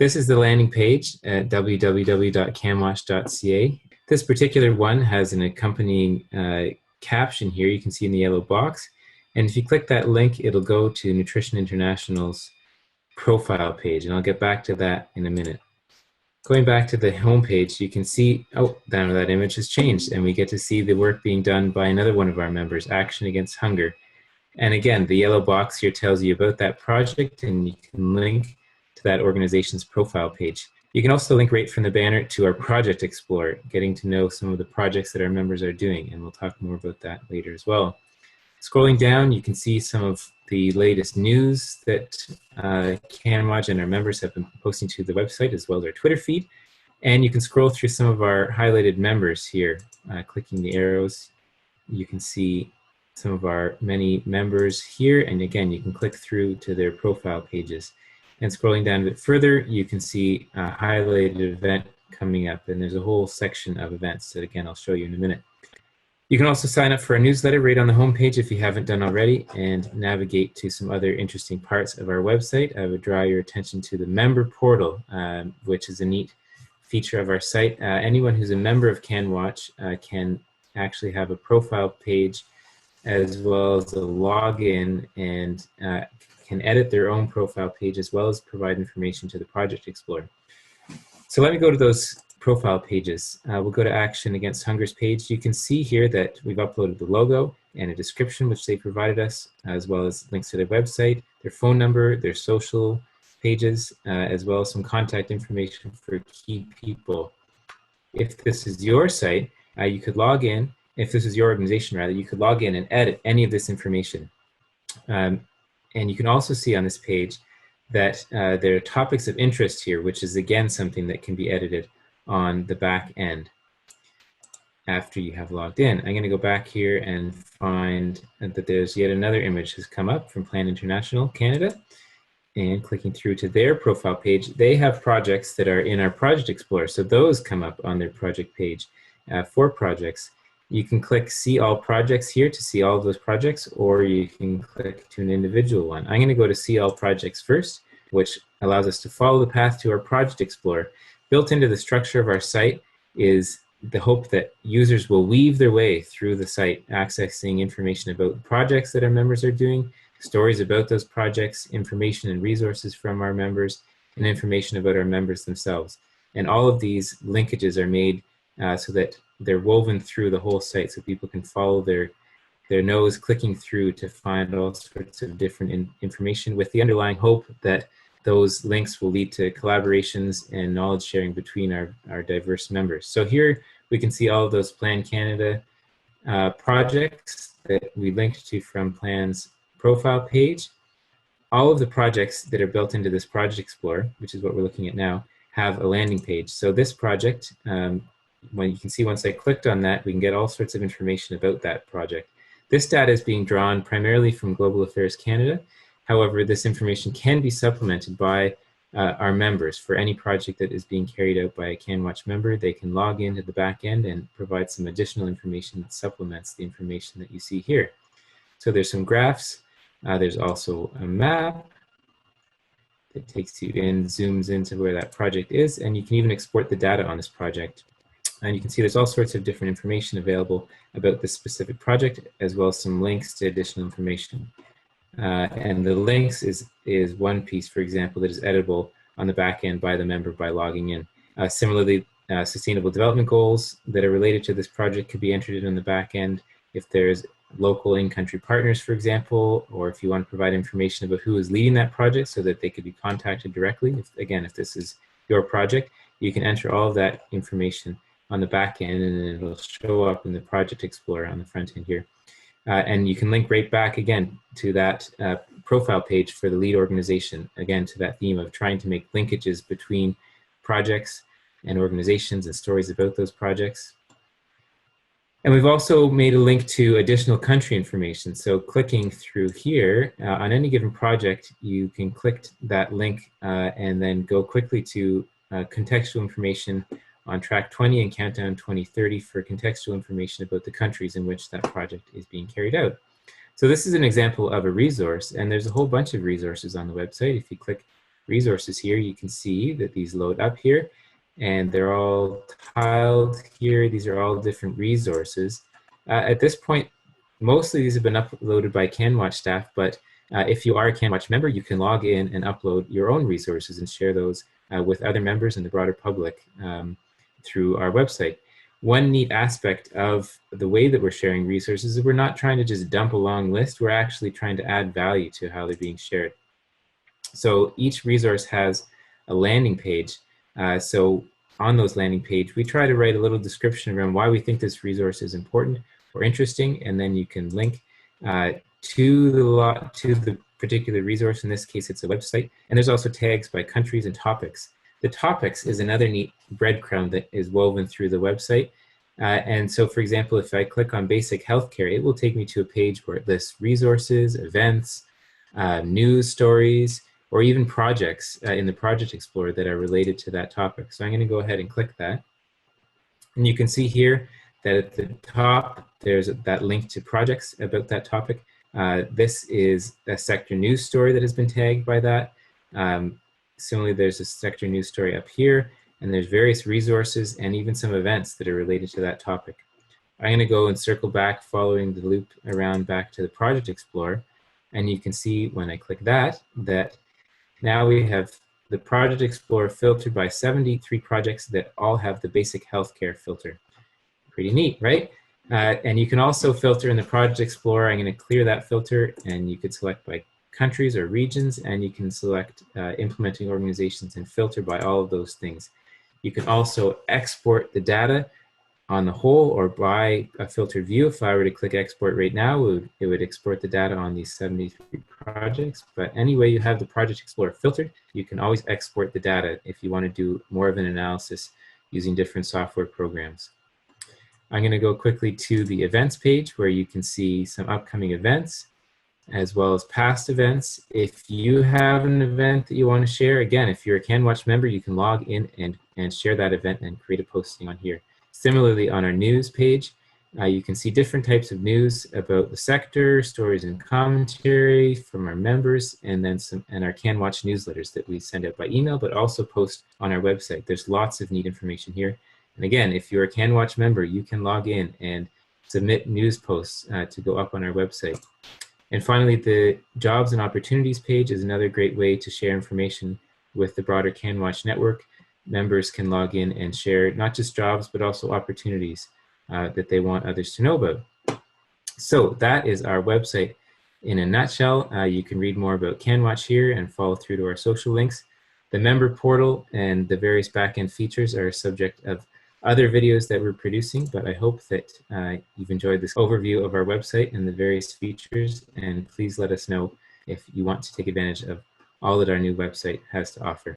This is the landing page at www.canwatch.ca. This particular one has an accompanying caption here you can see in the yellow box. And if you click that link, it'll go to Nutrition International's profile page. And I'll get back to that in a minute. Going back to the home page, you can see, down that image has changed, and we get to see the work being done by another one of our members, Action Against Hunger. And again, the yellow box here tells you about that project, and you can link to that organization's profile page. You can also link right from the banner to our Project Explorer, getting to know some of the projects that our members are doing, and we'll talk more about that later as well. Scrolling down, you can see some of the latest news that CanWaCH and our members have been posting to the website, as well as our Twitter feed. And you can scroll through some of our highlighted members here. Clicking the arrows, you can see some of our many members here. And again, you can click through to their profile pages. And scrolling down a bit further, you can see a highlighted event coming up. And there's a whole section of events that, again, I'll show you in a minute. You can also sign up for our newsletter right on the homepage if you haven't done already, and navigate to some other interesting parts of our website. I would draw your attention to the member portal, which is a neat feature of our site. Anyone who's a member of CanWaCH can actually have a profile page as well as a login, and can edit their own profile page as well as provide information to the Project Explorer. So let me go to those profile pages. We'll go to Action Against Hunger's page. You can see here that we've uploaded the logo and a description which they provided us, as well as links to their website, their phone number, their social pages, as well as some contact information for key people. If this is your site, you could log in. If this is your organization, rather, you could log in and edit any of this information. And you can also see on this page that there are topics of interest here, which is again something that can be edited on the back end after you have logged in. I'm going to go back here and find that there's yet another image has come up from Plan International Canada, and clicking through to their profile page, they have projects that are in our Project Explorer, so those come up on their project page. For projects, you can click See All Projects here to see all of those projects, or you can click to an individual one. I'm going to go to See All Projects first, which allows us to follow the path to our Project Explorer. Built into the structure of our site is the hope that users will weave their way through the site, accessing information about projects that our members are doing, stories about those projects, information and resources from our members, and information about our members themselves. And all of these linkages are made so that they're woven through the whole site, so people can follow their nose clicking through to find all sorts of different information, with the underlying hope that those links will lead to collaborations and knowledge sharing between our diverse members. So here we can see all of those Plan Canada projects that we linked to from Plan's profile page. All of the projects that are built into this Project Explorer, which is what we're looking at now, have a landing page. So this project, when you can see once I clicked on that, we can get all sorts of information about that project. This data is being drawn primarily from Global Affairs Canada. However, this information can be supplemented by our members. For any project that is being carried out by a CanWaCH member, they can log into the back end and provide some additional information that supplements the information that you see here. So there's some graphs. There's also a map that takes you in, zooms into where that project is, and you can even export the data on this project. And you can see there's all sorts of different information available about this specific project, as well as some links to additional information. And the links is one piece, for example, that is editable on the back end by the member by logging in. Similarly, sustainable development goals that are related to this project could be entered in the back end. If there's local in-country partners, for example, or if you want to provide information about who is leading that project so that they could be contacted directly. If this is your project, you can enter all of that information on the back end, and it'll show up in the Project Explorer on the front end here. And you can link right back again to that profile page for the lead organization, again to that theme of trying to make linkages between projects and organizations and stories about those projects. And we've also made a link to additional country information. So clicking through here, on any given project, you can click that link and then go quickly to contextual information on track 20 and countdown 2030 for contextual information about the countries in which that project is being carried out. So this is an example of a resource, and there's a whole bunch of resources on the website. If you click resources here, you can see that these load up here, and they're all tiled here. These are all different resources. At this point, mostly these have been uploaded by CanWaCH staff, but if you are a CanWaCH member, you can log in and upload your own resources and share those with other members and the broader public through our website. One neat aspect of the way that we're sharing resources is we're not trying to just dump a long list. We're actually trying to add value to how they're being shared. So each resource has a landing page. So on those landing page, we try to write a little description around why we think this resource is important or interesting, and then you can link to the particular resource. In this case, it's a website. And there's also tags by countries and topics. The topics is another neat breadcrumb that is woven through the website. And so, for example, if I click on basic healthcare, it will take me to a page where it lists resources, events, news stories, or even projects in the Project Explorer that are related to that topic. So I'm going to go ahead and click that. And you can see here that at the top, there's that link to projects about that topic. This is a sector news story that has been tagged by that. Similarly, there's a sector news story up here, and there's various resources and even some events that are related to that topic. I'm going to go and circle back, following the loop around back to the Project Explorer, and you can see when I click that now we have the Project Explorer filtered by 73 projects that all have the basic healthcare filter. Pretty neat, right? And you can also filter in the Project Explorer. I'm going to clear that filter, and you could select by countries or regions, and you can select implementing organizations and filter by all of those things. You can also export the data on the whole or by a filtered view. If I were to click export right now, it would export the data on these 73 projects. But anyway, you have the Project Explorer filtered. You can always export the data if you want to do more of an analysis using different software programs. I'm going to go quickly to the events page where you can see some upcoming events as well as past events. If you have an event that you want to share, again, if you're a CanWaCH member, you can log in and share that event and create a posting on here. Similarly, on our news page, you can see different types of news about the sector, stories and commentary from our members, and then our CanWaCH newsletters that we send out by email, but also post on our website. There's lots of neat information here. And again, if you're a CanWaCH member, you can log in and submit news posts to go up on our website. And finally, the jobs and opportunities page is another great way to share information with the broader CanWaCH network. Members can log in and share not just jobs, but also opportunities that they want others to know about. So that is our website in a nutshell. You can read more about CanWaCH here and follow through to our social links. The member portal and the various backend features are a subject of other videos that we're producing, but I hope that you've enjoyed this overview of our website and the various features, and please let us know if you want to take advantage of all that our new website has to offer.